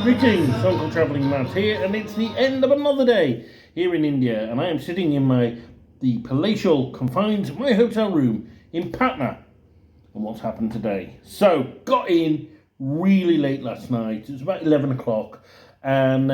Greetings, Uncle Travelling Matt here, and it's the end of another day here in India, and I am sitting in the palatial confines of my hotel room in Patna. And what's happened today? So, got in really late last night. It was about 11 o'clock, and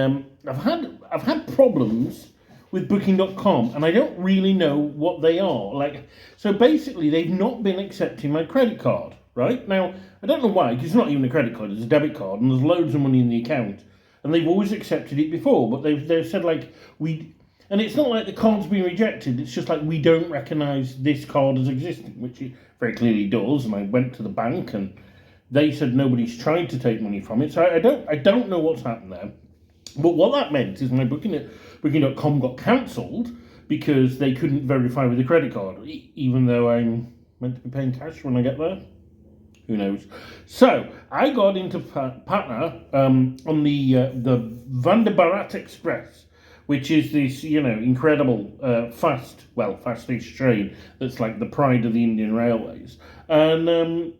I've had problems with Booking.com, and I don't really know what they are. So basically, they've not been accepting my credit card. Right? Now, I don't know why, because it's not even a credit card, it's a debit card, and there's loads of money in the account, and they've always accepted it before, but they've said, and it's not like the card's been rejected, it's just like, we don't recognise this card as existing, which it very clearly does, and I went to the bank, and they said nobody's tried to take money from it, so I don't know what's happened there, but what that meant is my Booking.com got cancelled, because they couldn't verify with a credit card, even though I'm meant to be paying cash when I get there. Who knows? So I got into Patna on the Vande Bharat Express, which is this incredible fast-ish train that's like the pride of the Indian Railways. And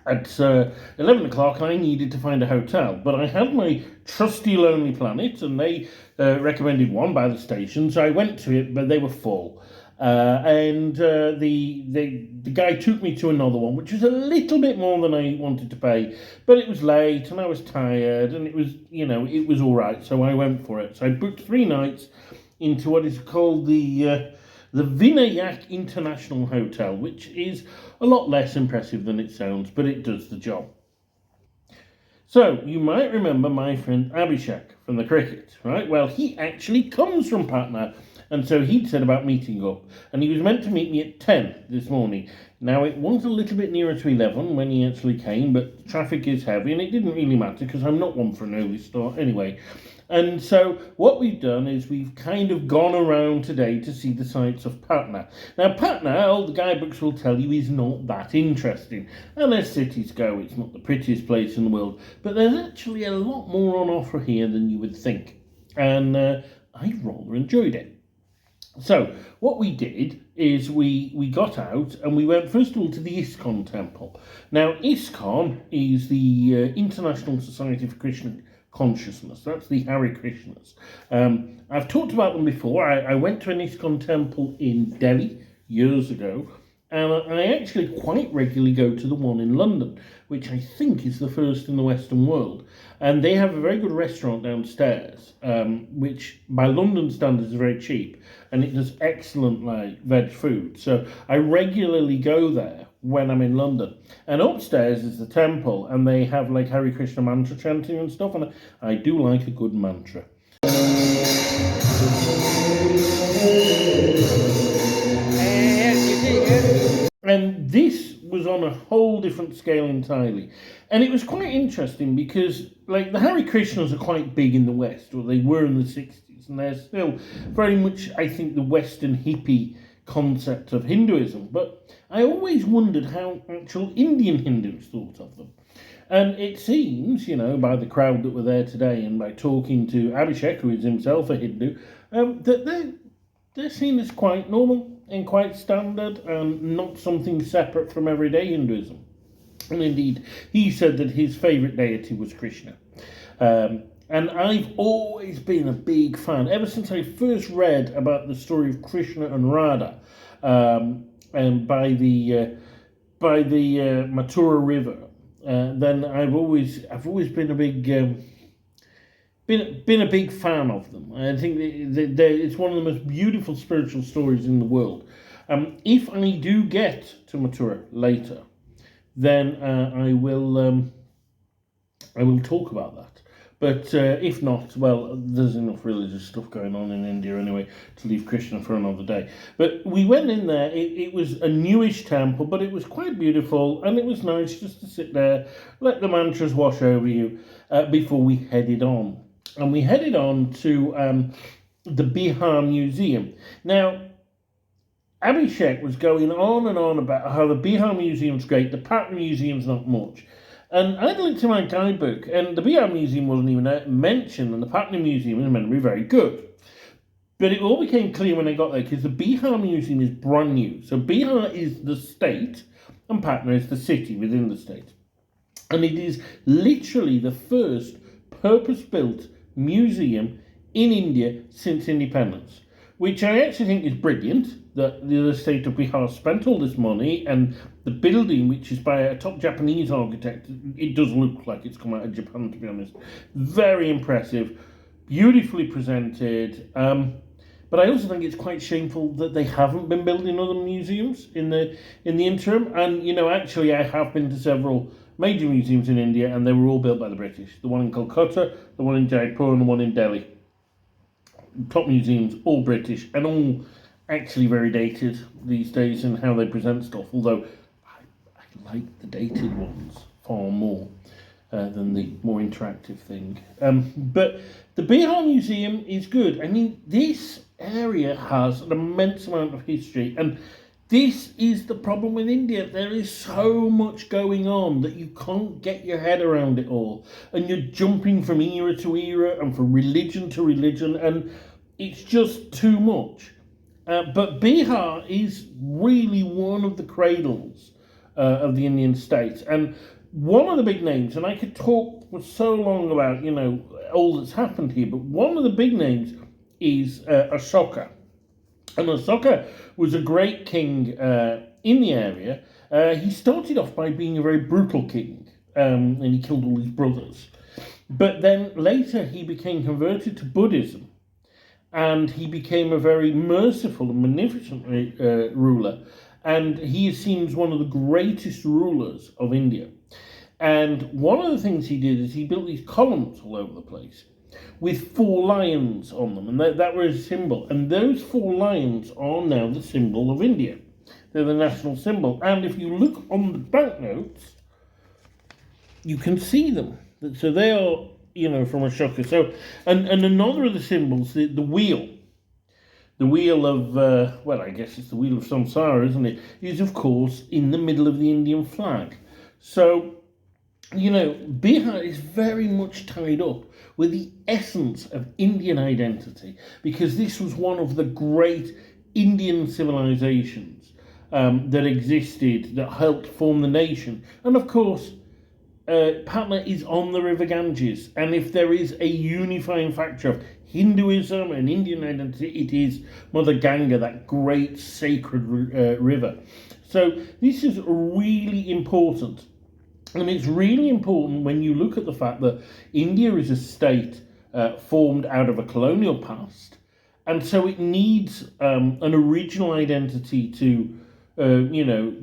at 11 o'clock, I needed to find a hotel, but I had my trusty Lonely Planet, and they recommended one by the station, so I went to it, but they were full. And the guy took me to another one, which was a little bit more than I wanted to pay, but it was late and I was tired, and it was all right, so I went for it. So I booked 3 nights into what is called the Vinayak International Hotel, which is a lot less impressive than it sounds, but it does the job. So, you might remember my friend Abhishek from the cricket, right? Well, he actually comes from Patna, and so he'd said about meeting up, and he was meant to meet me at 10 this morning. Now, it was a little bit nearer to 11 when he actually came, but traffic is heavy, and it didn't really matter, because I'm not one for an early start anyway. And so what we've done is we've kind of gone around today to see the sights of Patna. Now, Patna, all the guidebooks will tell you, is not that interesting. And as cities go, it's not the prettiest place in the world, but there's actually a lot more on offer here than you would think. And I rather enjoyed it. So what we did is we got out and we went first of all to the ISKCON temple. Now, ISKCON is the International Society for Krishna Consciousness. That's the Hare Krishnas. I've talked about them before. I went to an ISKCON temple in Delhi years ago, and I actually quite regularly go to the one in London, which I think is the first in the Western world. And they have a very good restaurant downstairs, which by London standards is very cheap, and it does excellent veg food. So I regularly go there when I'm in London. And upstairs is the temple, and they have Hare Krishna mantra chanting and stuff, and I do like a good mantra. And this was on a whole different scale entirely. And it was quite interesting because, the Hare Krishnas are quite big in the West, or they were in the 60s, and they're still very much, I think, the Western hippie concept of Hinduism. But I always wondered how actual Indian Hindus thought of them. And it seems, by the crowd that were there today and by talking to Abhishek, who is himself a Hindu, that they're seen as quite normal and quite standard and not something separate from everyday Hinduism. And indeed, he said that his favourite deity was Krishna. And I've always been a big fan, ever since I first read about the story of Krishna and Radha, and by the Mathura River. Then I've always been a big been a big fan of them. I think it's one of the most beautiful spiritual stories in the world. If I do get to Mathura later, then I will talk about that. But if not, well, there's enough religious stuff going on in India anyway to leave Krishna for another day. But we went in there. It was a newish temple, but it was quite beautiful, and it was nice just to sit there, let the mantras wash over you before we headed on. And we headed on to the Bihar Museum. Now, Abhishek was going on and on about how the Bihar Museum's great, the Patna Museum's not much. And I looked at my guidebook, and the Bihar Museum wasn't even mentioned, and the Patna Museum is meant to be very good. But it all became clear when I got there, because the Bihar Museum is brand new. So Bihar is the state, and Patna is the city within the state. And it is literally the first purpose-built museum in India since independence, which I actually think is brilliant, that the state of Bihar spent all this money, and the building, which is by a top Japanese architect, it does look like it's come out of Japan, to be honest. Very impressive, beautifully presented. But I also think it's quite shameful that they haven't been building other museums in the interim. And, actually I have been to several major museums in India, and they were all built by the British. The one in Kolkata, the one in Jaipur, and the one in Delhi. Top museums, all British, and all actually very dated these days in how they present stuff, although I like the dated ones far more than the more interactive thing. But the Bihar Museum is good. I mean, this area has an immense amount of history, and this is the problem with India. There is so much going on that you can't get your head around it all, and you're jumping from era to era and from religion to religion, and it's just too much. But Bihar is really one of the cradles of the Indian state. And one of the big names, and I could talk for so long about, all that's happened here, but one of the big names is Ashoka. And Ashoka was a great king in the area. He started off by being a very brutal king, and he killed all his brothers. But then later he became converted to Buddhism. And he became a very merciful and magnificent ruler. And he is seen as one of the greatest rulers of India. And one of the things he did is he built these columns all over the place with 4 lions on them. And that was a symbol. And those 4 lions are now the symbol of India. They're the national symbol. And if you look on the banknotes, you can see them. So they are, from Ashoka. So, and another of the symbols, the wheel of, I guess it's the wheel of samsara, isn't it? Is, of course, in the middle of the Indian flag. So, Bihar is very much tied up with the essence of Indian identity, because this was one of the great Indian civilizations that existed, that helped form the nation. And, of course, Patna is on the river Ganges, and if there is a unifying factor of Hinduism and Indian identity, it is Mother Ganga, that great sacred river. So this is really important, and it's really important when you look at the fact that India is a state formed out of a colonial past, and so it needs an original identity to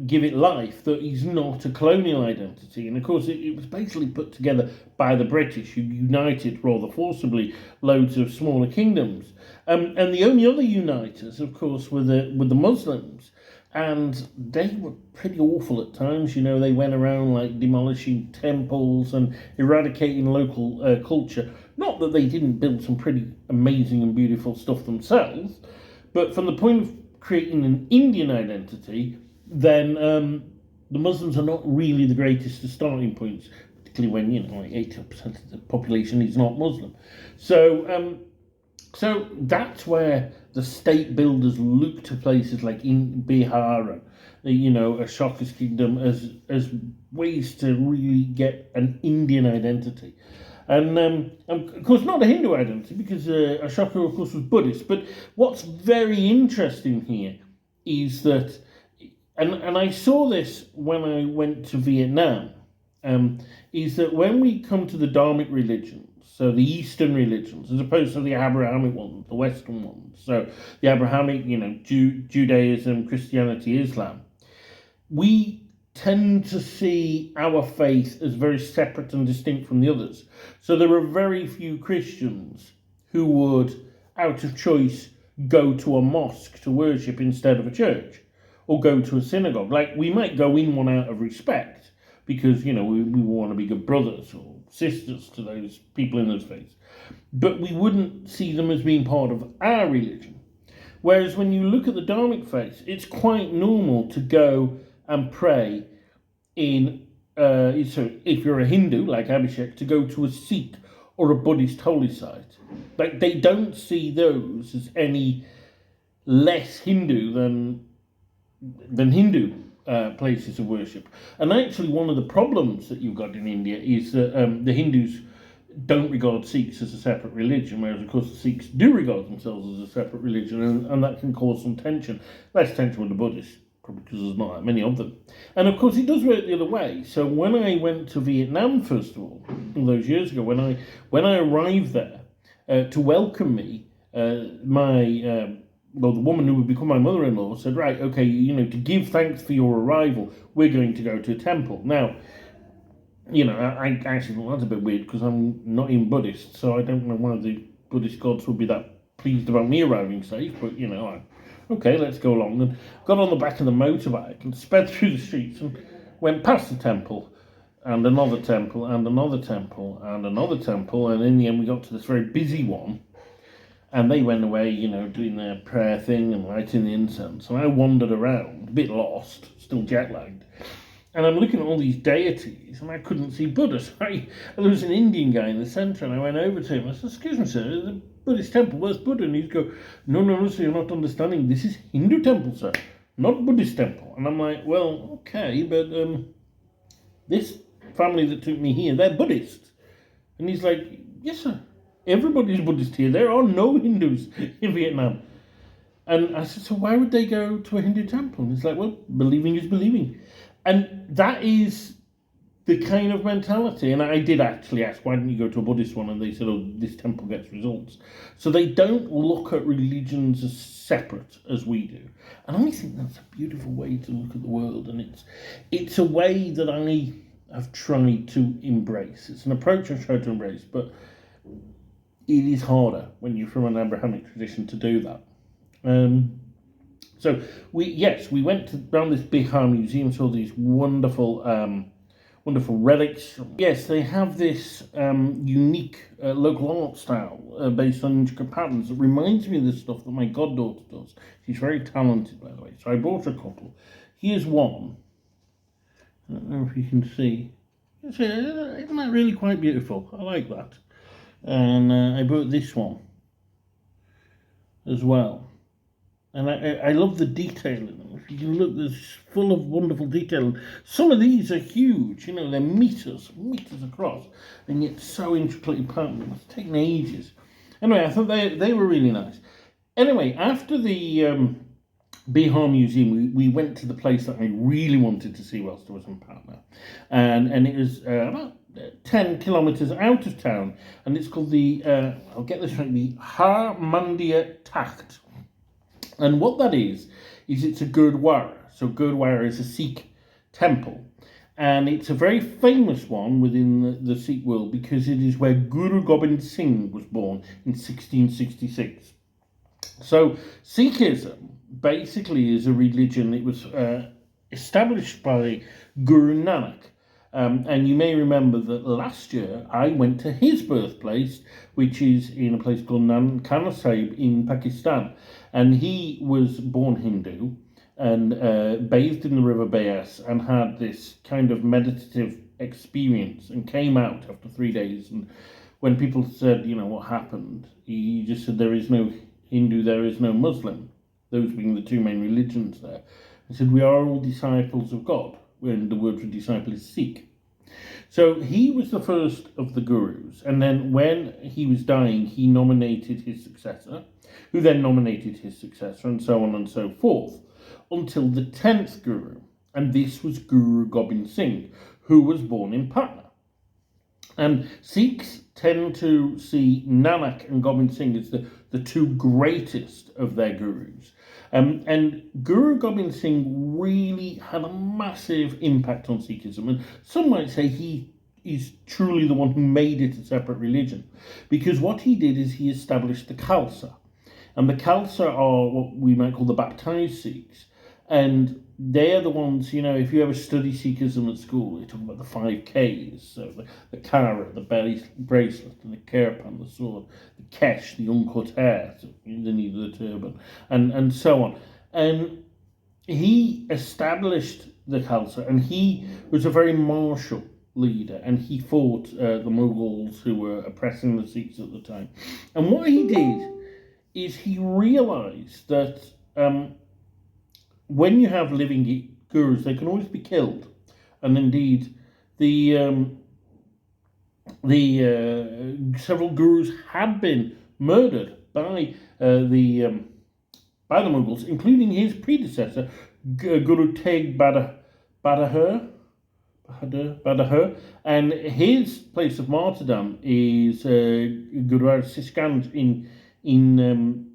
give it life that is not a colonial identity. And of course, it was basically put together by the British, who united rather forcibly loads of smaller kingdoms. And the only other uniters, of course, were the Muslims. And they were pretty awful at times. They went around like demolishing temples and eradicating local culture. Not that they didn't build some pretty amazing and beautiful stuff themselves, but from the point of creating an Indian identity, then the Muslims are not really the greatest of starting points, particularly when, like 80% of the population is not Muslim. So that's where the state builders look to places like in Bihar and, Ashoka's kingdom as ways to really get an Indian identity. And of course, not a Hindu identity, because Ashoka, of course, was Buddhist. But what's very interesting here is that, and I saw this when I went to Vietnam, is that when we come to the Dharmic religions, so the Eastern religions, as opposed to the Abrahamic ones, the Western ones, so the Abrahamic, Judaism, Christianity, Islam, we tend to see our faith as very separate and distinct from the others. So there are very few Christians who would, out of choice, go to a mosque to worship instead of a church, or go to a synagogue. Like, we might go in one out of respect, because, we want to be good brothers or sisters to those people in those faiths. But we wouldn't see them as being part of our religion. Whereas when you look at the Dharmic faiths, it's quite normal to go and pray in, so if you're a Hindu, like Abhishek, to go to a Sikh or a Buddhist holy site. Like, they don't see those as any less Hindu than Hindu places of worship. And actually, one of the problems that you've got in India is that the Hindus don't regard Sikhs as a separate religion, whereas, of course, the Sikhs do regard themselves as a separate religion, and that can cause some tension. Less tension with the Buddhists, probably because there's not that many of them. And, of course, it does work the other way. So when I went to Vietnam, first of all, all those years ago, when I arrived there, to welcome me, the woman who would become my mother-in-law said, right, okay, to give thanks for your arrival, we're going to go to a temple. Now, I actually thought that's a bit weird, because I'm not even Buddhist, so I don't know why the Buddhist gods would be that pleased about me arriving safe, but, okay, let's go along. And got on the back of the motorbike and sped through the streets and went past the temple, and another temple, and another temple, and another temple, and in the end we got to this very busy one, and they went away, doing their prayer thing and lighting the incense, and I wandered around, a bit lost, still jet-lagged, and I'm looking at all these deities, and I couldn't see Buddha. So there was an Indian guy in the centre, and I went over to him. I said, excuse me, sir, the Buddhist temple, where's Buddha? And he'd go, no, sir, you're not understanding. This is Hindu temple, sir, not Buddhist temple. And I'm like, well, okay, but this family that took me here, they're Buddhists. And he's like, yes, sir, everybody's Buddhist here. There are no Hindus in Vietnam. And I said, so why would they go to a Hindu temple? And he's like, well, believing is believing. And that is the kind of mentality. And I did actually ask, why didn't you go to a Buddhist one? And they said, oh, this temple gets results. So they don't look at religions as separate as we do. And I think that's a beautiful way to look at the world. And it's a way that I have tried to embrace. It's an approach I've tried to embrace, but it is harder when you're from an Abrahamic tradition to do that. So we went around this Bihar museum, saw these wonderful relics. Yes, they have this unique local art style based on intricate patterns that reminds me of the stuff that my goddaughter does. She's very talented, by the way. So I bought her a couple. Here's one. I don't know if you can see. Isn't that really quite beautiful? I like that. And I bought this one as well. And I love the detail in them. If you can look, there's full of wonderful detail. Some of these are huge, they're meters across, and yet so intricately patterned. It's taken ages. Anyway, I thought they were really nice. Anyway, after the Bihar Museum, we went to the place that I really wanted to see whilst I was in Patna. And it was about 10 kilometres out of town, and it's called the, I'll get this right, the Har Mandir Takht. And what that is it's a Gurdwara. So Gurdwara is a Sikh temple. And it's a very famous one within the Sikh world because it is where Guru Gobind Singh was born in 1666. So Sikhism basically is a religion. It was established by Guru Nanak. And you may remember that last year I went to his birthplace, which is in a place called Nankana Sahib in Pakistan. And he was born Hindu and bathed in the river Beas and had this kind of meditative experience and came out after 3 days. And when people said, what happened, he just said, there is no Hindu, there is no Muslim, those being the two main religions there. He said, we are all disciples of God, when the word for disciple is Sikh. So he was the first of the gurus, and then when he was dying, he nominated his successor, who then nominated his successor, and so on and so forth, until the 10th guru, and this was Guru Gobind Singh, who was born in Patna. And Sikhs tend to see Nanak and Gobind Singh as the two greatest of their gurus. And Guru Gobind Singh really had a massive impact on Sikhism, and some might say he is truly the one who made it a separate religion, because what he did is he established the Khalsa, and the Khalsa are what we might call the baptized Sikhs, and they're the ones, if you ever study Sikhism at school, they talk about the 5 Ks, so the karat, the belly bracelet, and the kirpan, the sword, the kesh, the uncut hair, so the need of the turban, and so on. And he established the Khalsa, and he was a very martial leader, and he fought the Mughals who were oppressing the Sikhs at the time. And what he did is he realized that when you have living gurus, they can always be killed, and indeed, the several gurus had been murdered by the Mughals, including his predecessor, Guru Tegh Bahadur, and his place of martyrdom is Gurudwara Siskanj in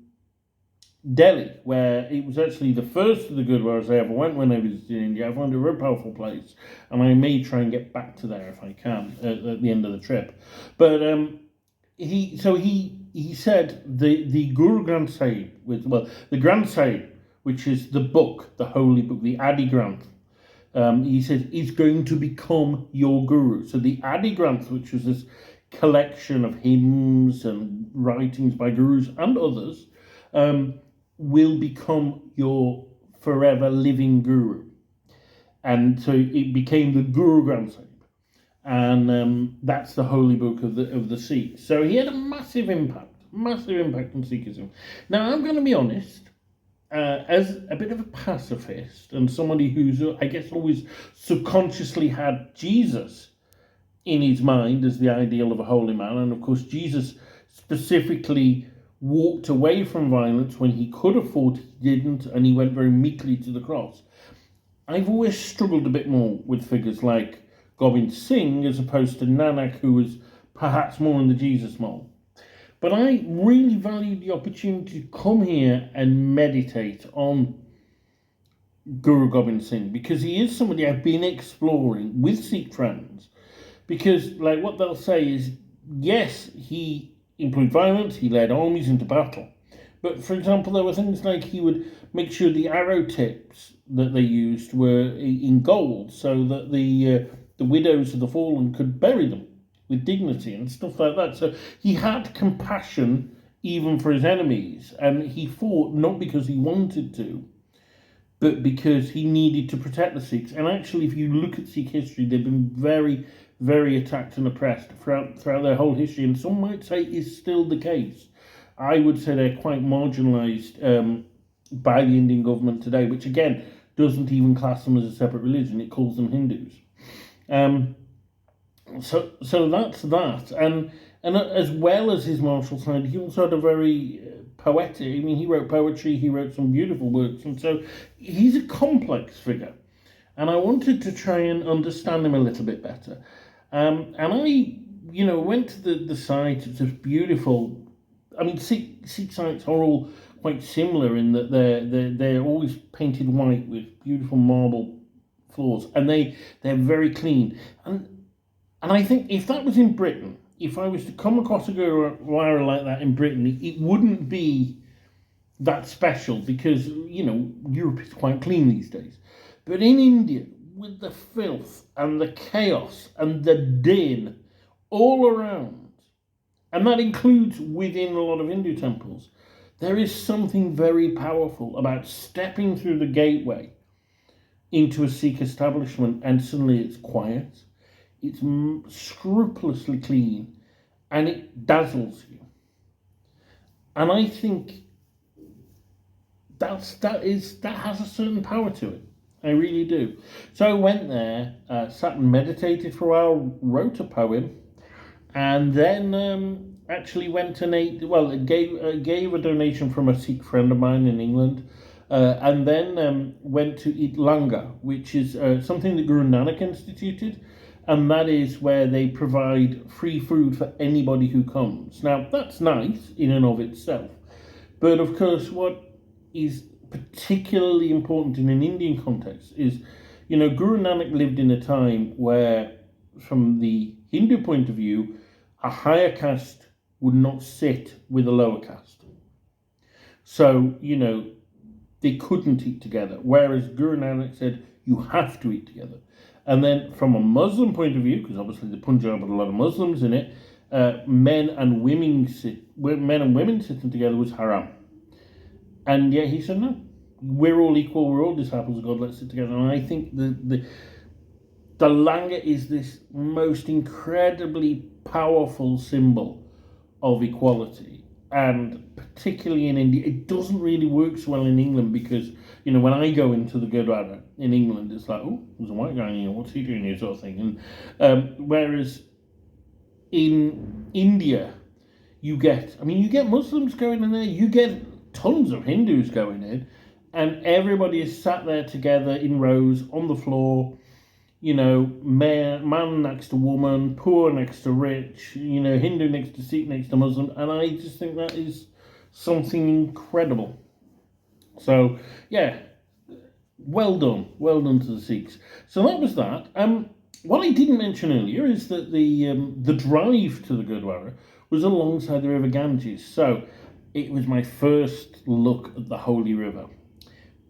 Delhi, where it was actually the first of the Gurudwaras I ever went when I visited India. I found it a very powerful place, and I may try and get back to there if I can at the end of the trip. But he said the Guru Granth Sahib, the Granth Sahib, which is the book, the holy book, the Adi Granth. He said is going to become your guru. So the Adi Granth, which was this collection of hymns and writings by gurus and others, will become your forever living guru. And so it became the Guru Granth Sahib, and that's the holy book of the Sikhs. So he had a massive impact on Sikhism. Now I'm going to be honest, as a bit of a pacifist and somebody who's, I guess, always subconsciously had Jesus in his mind as the ideal of a holy man, and of course Jesus specifically walked away from violence when he could have thought he didn't, and he went very meekly to the cross. I've always struggled a bit more with figures like Gobind Singh as opposed to Nanak, who was perhaps more in the Jesus mold. But I really valued the opportunity to come here and meditate on Guru Gobind Singh, because he is somebody I've been exploring with Sikh friends, because like what they'll say is, yes, he employed violence, he led armies into battle. But for example, there were things like he would make sure the arrow tips that they used were in gold, so that the widows of the fallen could bury them with dignity and stuff like that. So he had compassion even for his enemies, and he fought not because he wanted to, but because he needed to protect the Sikhs. And actually, if you look at Sikh history, they've been very, very attacked and oppressed throughout their whole history, and some might say is still the case. I would say they're quite marginalised by the Indian government today, which again doesn't even class them as a separate religion. It calls them Hindus. So that's that. And as well as his martial side, he also had a very poetic, he wrote poetry, he wrote some beautiful works, and so he's a complex figure. And I wanted to try and understand him a little bit better. And I, went to the site. It's just beautiful. Sikh sites are all quite similar in that they're always painted white with beautiful marble floors, and they're very clean. And I think if that was in Britain, if I was to come across a Gurudwara like that in Britain, it wouldn't be that special, because Europe is quite clean these days. But in India, with the filth and the chaos and the din all around, and that includes within a lot of Hindu temples, there is something very powerful about stepping through the gateway into a Sikh establishment, and suddenly it's quiet, it's scrupulously clean, and it dazzles you. And I think that has a certain power to it. I really do. So I went there, sat and meditated for a while, wrote a poem, and then actually went and gave a donation from a Sikh friend of mine in England, and then went to eat langar, which is something that Guru Nanak instituted, and that is where they provide free food for anybody who comes. Now, that's nice in and of itself, but of course what is particularly important in an Indian context is, Guru Nanak lived in a time where, from the Hindu point of view, a higher caste would not sit with a lower caste. So, they couldn't eat together. Whereas Guru Nanak said, you have to eat together. And then from a Muslim point of view, because obviously the Punjab had a lot of Muslims in it, men and women sitting together was haram. And yet he said, no, we're all equal, we're all disciples of God, let's sit together. And I think the Langar is this most incredibly powerful symbol of equality. And particularly in India, it doesn't really work so well in England because, when I go into the Gurdwara in England, it's like, oh, there's a white guy in here, what's he doing here, sort of thing. And whereas in India, you get Muslims going in there, you get tons of Hindus going in, and everybody is sat there together in rows on the floor, man next to woman, poor next to rich, Hindu next to Sikh next to Muslim, and I just think that is something incredible. So, yeah, well done to the Sikhs. So that was that. What I didn't mention earlier is that the drive to the Gurdwara was alongside the River Ganges, so it was my first look at the Holy River.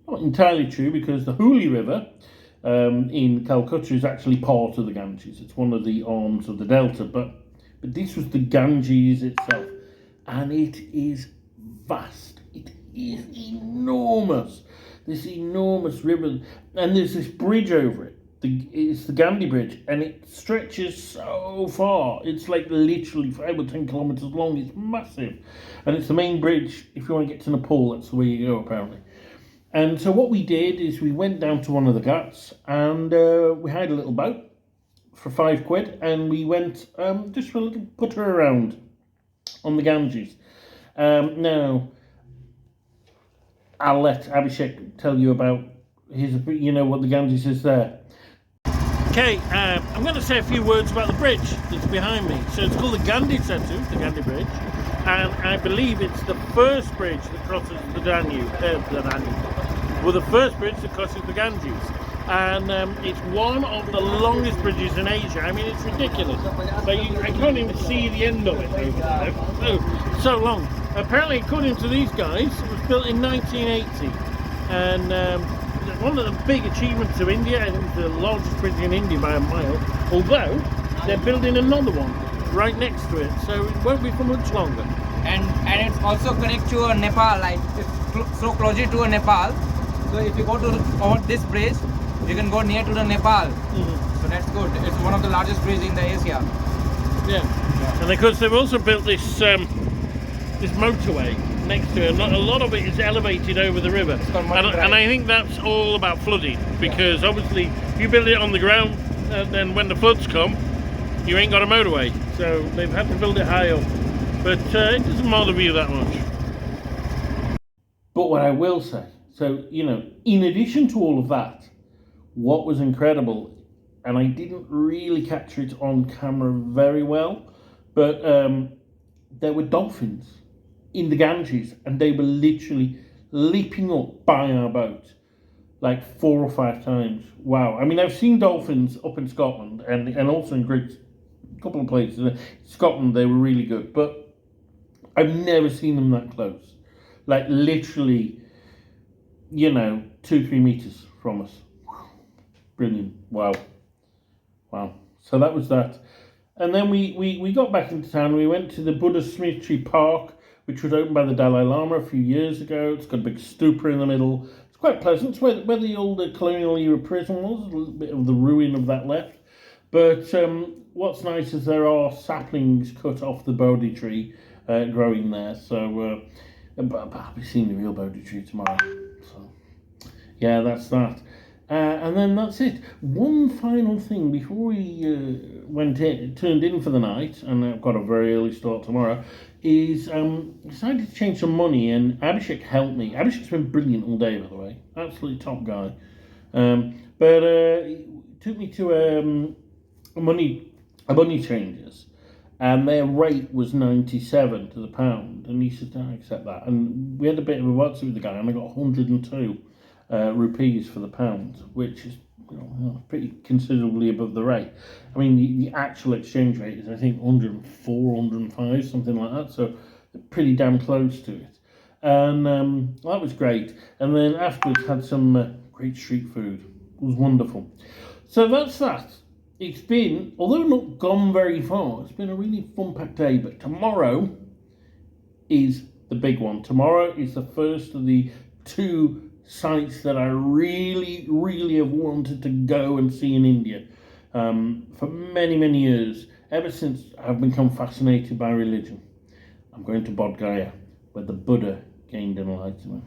Not entirely true, because the Holy River in Calcutta is actually part of the Ganges. It's one of the arms of the Delta, but this was the Ganges itself, and it is vast. It is enormous. This enormous river, and there's this bridge over it. It's the Gandhi Bridge, and it stretches so far. It's like literally 5 or 10 kilometers long. It's massive, and it's the main bridge. If you want to get to Nepal, that's the way you go, apparently. And so what we did is we went down to one of the ghats, and we hired a little boat for £5, and we went just for a little putter around on the Ganges. Now, I'll let Abhishek tell you about what the Ganges is there. Okay, I'm going to say a few words about the bridge that's behind me. So it's called the Gandhi Setu, the Gandhi Bridge, and I believe it's the first bridge that crosses the Danube. Well, the first bridge that crosses the Ganges, and it's one of the longest bridges in Asia. I mean, it's ridiculous. I can't even see the end of it over there. So long. Apparently, according to these guys, it was built in 1980, and one of the big achievements of India. I think it's the largest bridge in India by a mile, although they're building another one right next to it, so it won't be for much longer. And it's also connect to Nepal, like it's so closely to Nepal. So if you go to over this bridge, you can go near to the Nepal. So that's good. It's one of the largest bridges in the Asia. Yeah. And of course they've also built this this motorway next to it. A lot of it is elevated over the river, and I think that's all about flooding, because obviously if you build it on the ground, then when the floods come, you ain't got a motorway, so they've had to build it high up, but it doesn't bother me that much. But what I will say, so in addition to all of that, what was incredible, and I didn't really capture it on camera very well, but there were dolphins in the Ganges, and they were literally leaping up by our boat like 4 or 5 times. Wow. I mean, I've seen dolphins up in Scotland and also in Greece, a couple of places. In Scotland, they were really good, but I've never seen them that close. Like literally, 2-3 meters from us. Brilliant. Wow. So that was that. And then we got back into town. We went to the Buddha Smriti Park, which was opened by the Dalai Lama a few years ago. It's got a big stupa in the middle. It's quite pleasant. It's where the old colonial era prison was. A little bit of the ruin of that left. But what's nice is there are saplings cut off the Bodhi tree growing there. So I'll be seeing the real Bodhi tree tomorrow. So yeah, that's that. And then that's it. One final thing before we turned in for the night, and I've got a very early start tomorrow, is decided to change some money, and Abhishek helped me. Abhishek's been brilliant all day, by the way. Absolutely top guy. But it took me to a money changers, and their rate was 97 to the pound. And he said, "I accept that." And we had a bit of a what's with the guy, and I got 102 rupees for the pound, which is pretty considerably above the rate. I mean, the actual exchange rate is, I think, 104, 105, something like that. So pretty damn close to it. And that was great. And then afterwards had some great street food. It was wonderful. So that's that. It's been, although not gone very far, it's been a really fun-packed day. But tomorrow is the big one. Tomorrow is the first of the 2 sites that I really, really have wanted to go and see in India for many, many years. Ever since I've become fascinated by religion. I'm going to Bodh Gaya, where the Buddha gained enlightenment.